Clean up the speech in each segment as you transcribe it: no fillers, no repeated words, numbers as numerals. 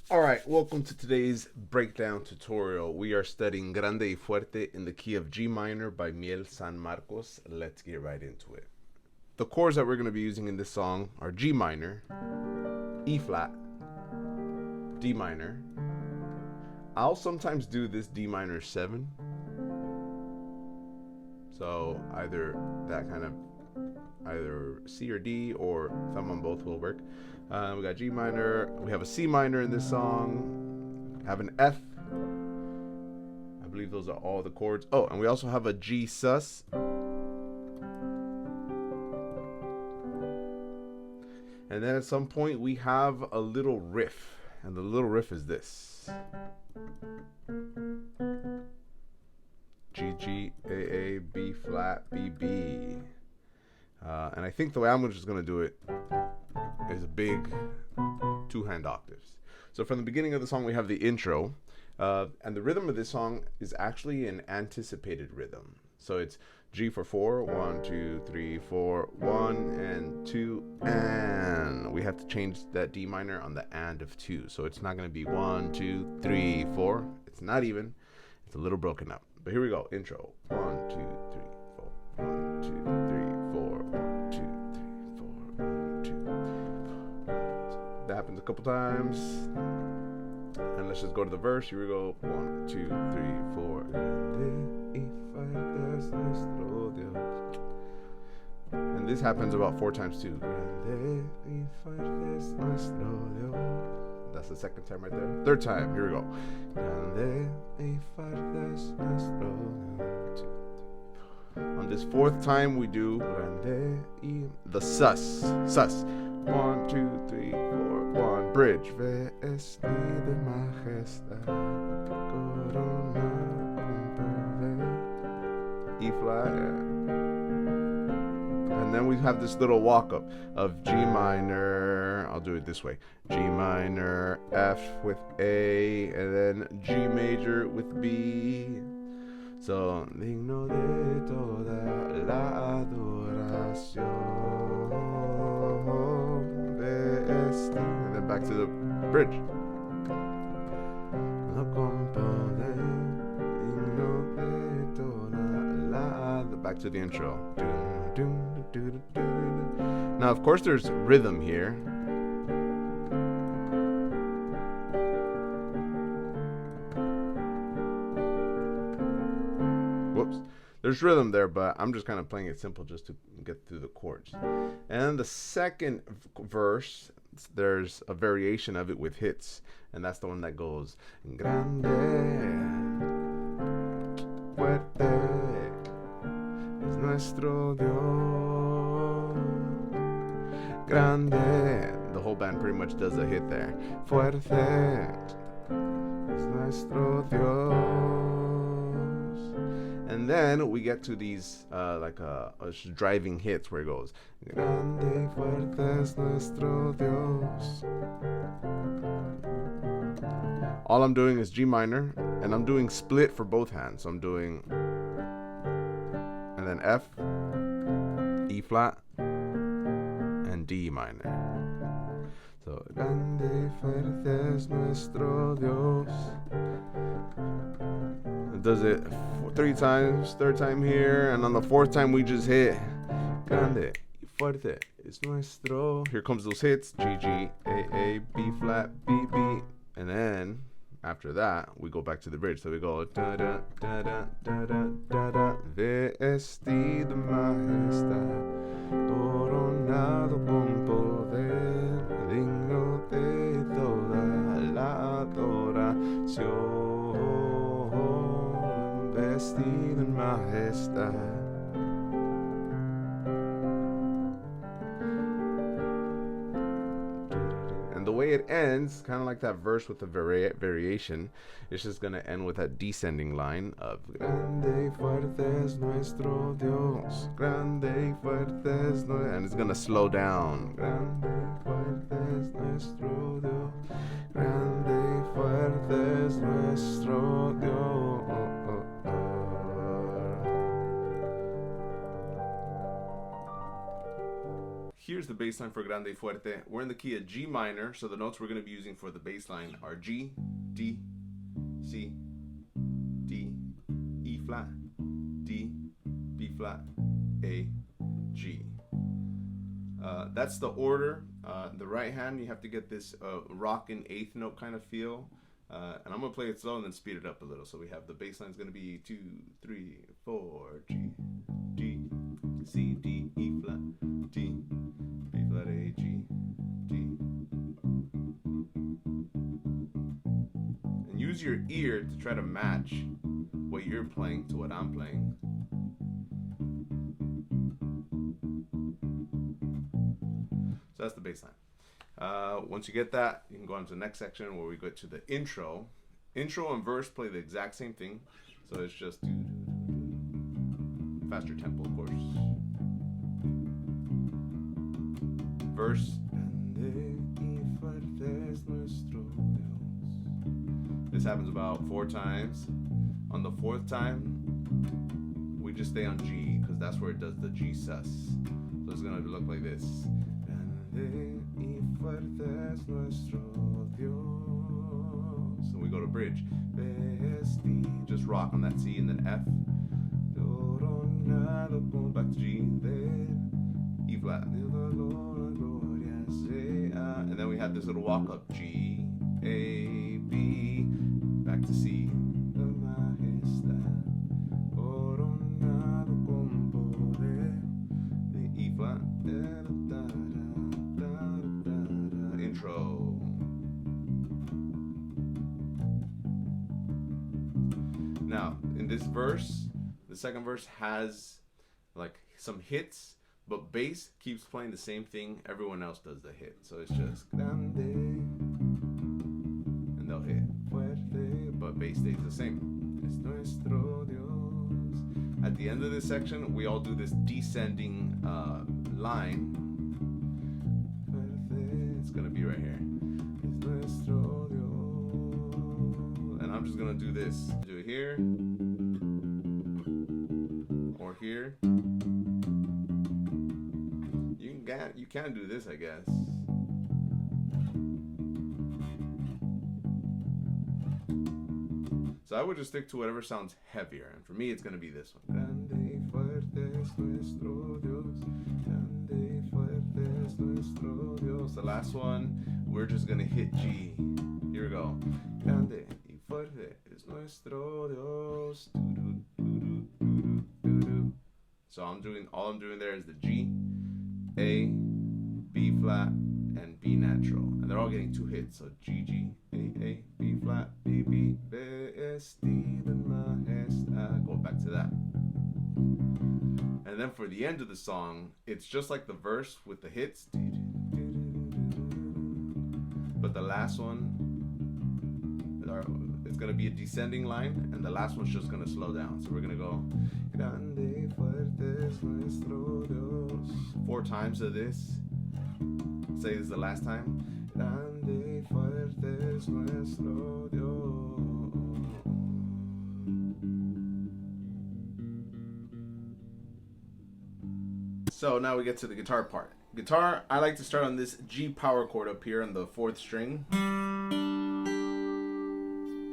Alright, welcome to today's breakdown tutorial. We are studying Grande y Fuerte in the key of G minor by Miel San Marcos. Let's get right into it. The chords that we're going to be using in this song are G minor, E flat, D minor. I'll sometimes do this D minor 7. So either that kind of, either C or D or thumb on both will work. We got G minor. We have a C minor in this song. Have an F. I believe those are all the chords. Oh, and we also have a G sus. And then at some point we have a little riff. And the little riff is this. G, G, A, A, B flat, B, B. And I think the way I'm just going to do it is a big 2-hand octaves. So from the beginning of the song we have the intro, and the rhythm of this song is actually an anticipated rhythm. So it's G for 4, 1, 2, 3, 4, 1 and 2, and we have to change that D minor on the and of 2. So it's not going to be 1, 2, 3, 4. It's not even. It's a little broken up. But here we go. Intro. 1, 2, 3, 4. 1, 2, 3, 4. 1, 2, 3, 4. 1, 2, 3, 4. That happens a couple times. And let's just go to the verse. Here we go. 1, 2, 3, 4. And this happens about 4 times too. That's the second time right there. Third time. Here we go. On this 4th time, we do the sus. Sus. 1, 2, 3, 4, 1. Bridge. Vestido, Majestad. Coronado. E flat. And then we have this little walk up of G minor. I'll do it this way. G minor, F with A, and then G major with B. So, Digno de toda la adoración. Vestido. And then back to the bridge. Back to the intro. Now, of course, there's rhythm here. Whoops. There's rhythm there, but I'm just kind of playing it simple just to get through the chords. And the second verse, there's a variation of it with hits, and that's the one that goes Grande, Fuerte. Nuestro Dios, grande. The whole band pretty much does a hit there. Fuerte es nuestro Dios. And then we get to these like driving hits where it goes Grande y fuerte es nuestro Dios. All I'm doing is G minor, and I'm doing split for both hands. So I'm doing then F, E flat, and D minor. So, grande y fuerte es nuestro Dios. It does it 3 times, 3rd time here, and on the 4th time we just hit grande y fuerte es nuestro. Here comes those hits, G, G, A, B flat, B, B, and then after that, we go back to the bridge. So we go da da da da da da da da. Vestido, Majestad, Coronado con poder, digno de toda la adoración. Vestido en Majestad. The way it ends, kind of like that verse with the variation, it's just going to end with that descending line of Grande y fuerte es nuestro Dios, grande y fuerte es nuestro, and it's going to slow down. Grande y fuerte es nuestro Dios, grande y fuerte es nuestro Dios. here's the bass line for Grande y Fuerte. We're in the key of G minor, so the notes we're going to be using for the bass line are G, D, C, D, E flat, D, B flat, A, G. That's the order. The right hand, you have to get this rockin' eighth note kind of feel. And I'm going to play it slow and then speed it up a little. So we have the bass line is going to be 2, 3, 4, G, G, C, D, E flat, D, B flat, A, G, D. And use your ear to try to match what you're playing to what I'm playing. So that's the bass line. Once you get that, you can go on to the next section where we go to the intro. Intro and verse play the exact same thing. So it's just faster tempo, of course. Verse. This happens about 4 times. On the 4th time, we just stay on G because that's where it does the G sus. So it's gonna look like this. Grande y fuerte es nuestro Dios. So we go to bridge. Vestido. Just rock on that C and then F. Coronado, going back to G. Then E flat. Gloria, and then we have this little walk up. G, A, B, back to C. Majestad. Coronado con poder. The E flat. Intro. Now, in this verse, the second verse has like some hits, but bass keeps playing the same thing everyone else does the hit. So it's just grande, and they'll hit fuerte, but bass stays the same. Es nuestro Dios. At the end of this section, we all do this descending line. It's gonna be right here. Es nuestro Dios. And I'm just gonna do this. Do it here. Or here. You can do this, I guess. So I would just stick to whatever sounds heavier, and for me, it's gonna be this one. Grande y fuerte es nuestro Dios. Grande y fuerte es nuestro Dios. The last one, we're just gonna hit G. Here we go. Grande y fuerte es nuestro Dios. So all I'm doing there is the G, A, B flat, and B natural. And they're all getting 2 hits. So G, G, A, B flat, B, B, Vestido, Majestad. Go back to that. And then for the end of the song, it's just like the verse with the hits. But the last one, it's going to be a descending line, and the last one's just going to slow down. So we're going to go Grande y fuerte es nuestro Dios. 4 times of this. Say this is the last time. Grande y fuerte es nuestro Dios. So now we get to the guitar part. Guitar, I like to start on this G power chord up here on the 4th string.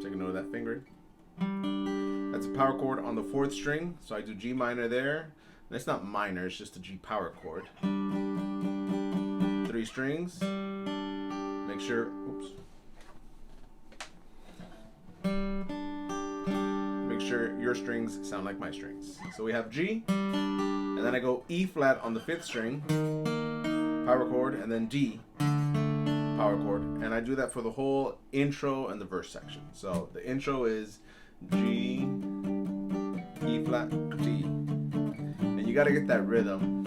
Take a note of that finger. That's a power chord on the 4th string. So I do G minor there. That's not minor, it's just a G power chord. 3 strings. Make sure, make sure your strings sound like my strings. So we have G, and then I go E flat on the 5th string, power chord, and then D, power chord. And I do that for the whole intro and the verse section. So the intro is G, E flat, D. And you gotta get that rhythm.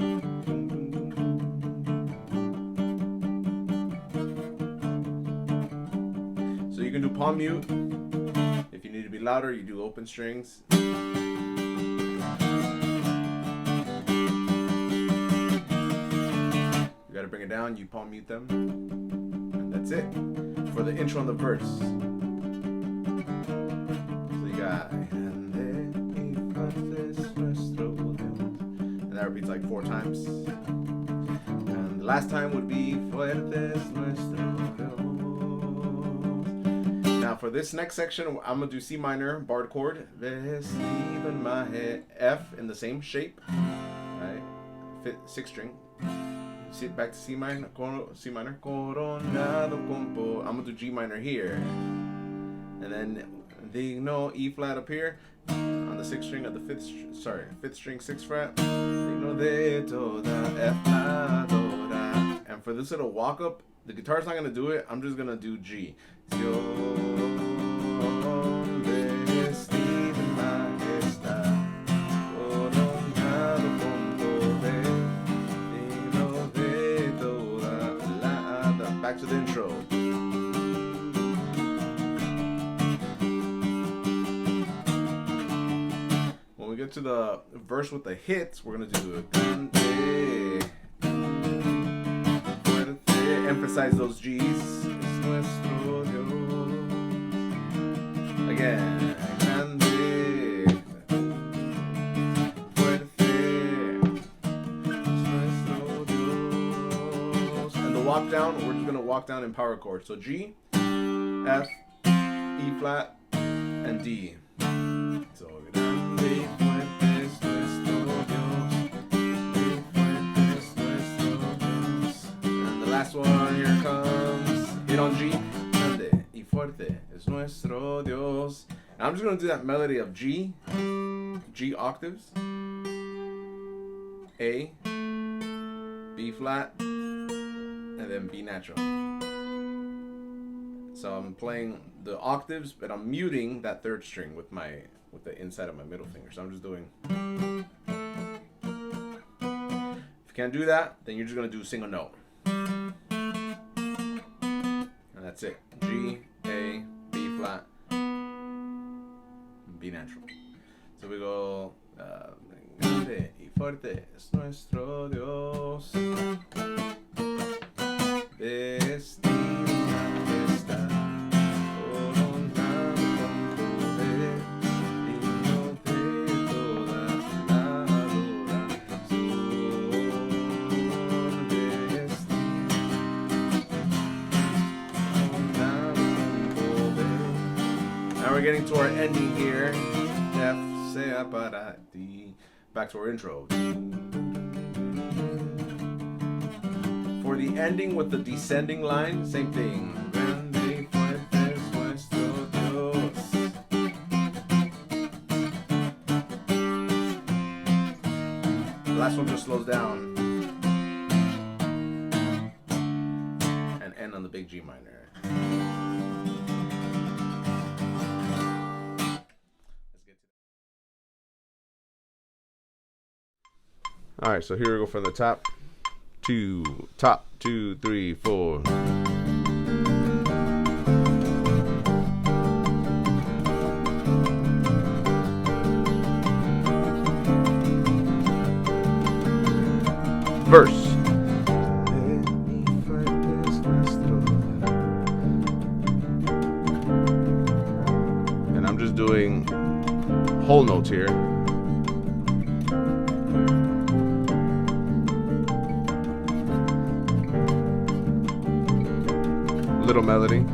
So you can do palm mute. If you need to be louder, you do open strings. You gotta bring it down, you palm mute them. And that's it for the intro and the verse. So you got, and that repeats like 4 times. And last time would be fuerte es nuestro Dios. Now for this next section, I'm going to do C minor, barred chord, Vestido en F in the same shape, right? Sixth string. Sit back to C minor, Coronado compo. I'm going to do G minor here. And then Digno, E flat up here on the sixth string of the fifth string, 6th fret. Digno de Toda, F adora. And for this little walk up, the guitar's not gonna do it. I'm just gonna do G. Vestido en Majestad, Coronado con poder, Digno de Toda. Back to the intro. When we get to the verse with the hits, we're gonna do Grande y Fuerte. Emphasize those G's. Es nuestro Dios. Again, Grande Fuerte. Es nuestro Dios. And the walk down, we're just gonna walk down in power chords. So G, F, E flat, and D. So Grande y Fuerte es nuestro Dios. Fuerte es nuestro Dios. And the last one, here comes. Hit on G. Grande y Fuerte es nuestro Dios. And I'm just going to do that melody of G, G octaves, A, B flat, and then B natural. So I'm playing the octaves, but I'm muting that third string with the inside of my middle finger. So I'm just doing. If you can't do that, then you're just gonna do a single note, and that's it. G, A, B flat, B natural. So we go. Grande y fuerte es nuestro Dios. Vestido en Majestad, Coronado con poder, Digno de toda la adoración. Vestido, now we're getting to our ending here. F sea para ti. Back to our intro. For the ending with the descending line, same thing. Grande y fuerte es nuestro Dios. The last one just slows down and end on the big G minor. All right, so here we go from the top. Top, 2, 3, 4. Verse. And I'm just doing whole notes here. Little melody.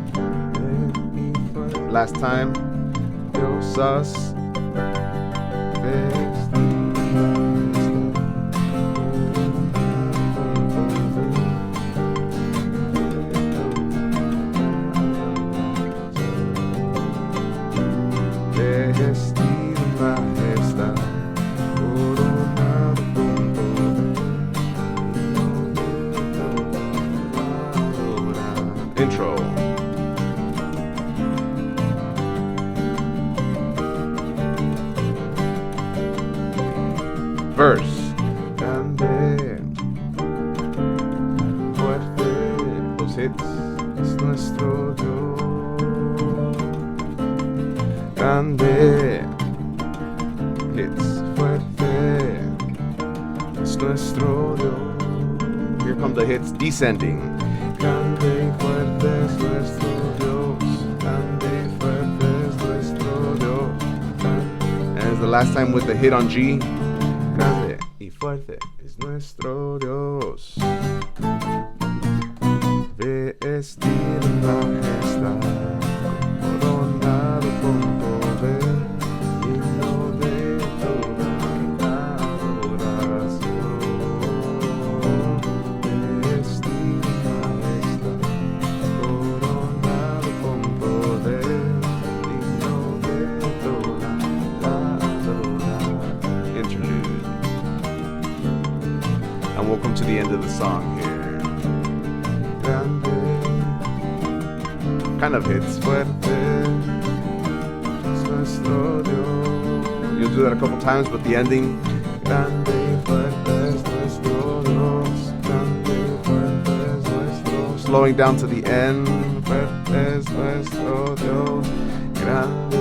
Last time. Gsus. Vestido, Majestad, Coronado con poder. Intro. Verse. Grande, fuerte, los hits es nuestro Dios. Grande, hits, fuerte, es nuestro Dios. Here come the hits descending. Grande y fuerte es nuestro Dios. Grande y fuerte es nuestro Dios. And it's the last time with the hit on G. Grande y fuerte es nuestro Dios. majestad, coronado con poder, digno de toda adoración. Vestido, majestad, coronado con poder, digno de toda adoración. Interlude. And we'll come to the end of the song here. Grande, kind of hits fuerte, es nuestro Dios. You'll do that a couple times, but the ending. Grande y fuerte es nuestro Dios. Grande y fuerte es nuestro. Slowing down to the end. Fuerte es nuestro Dios. Grande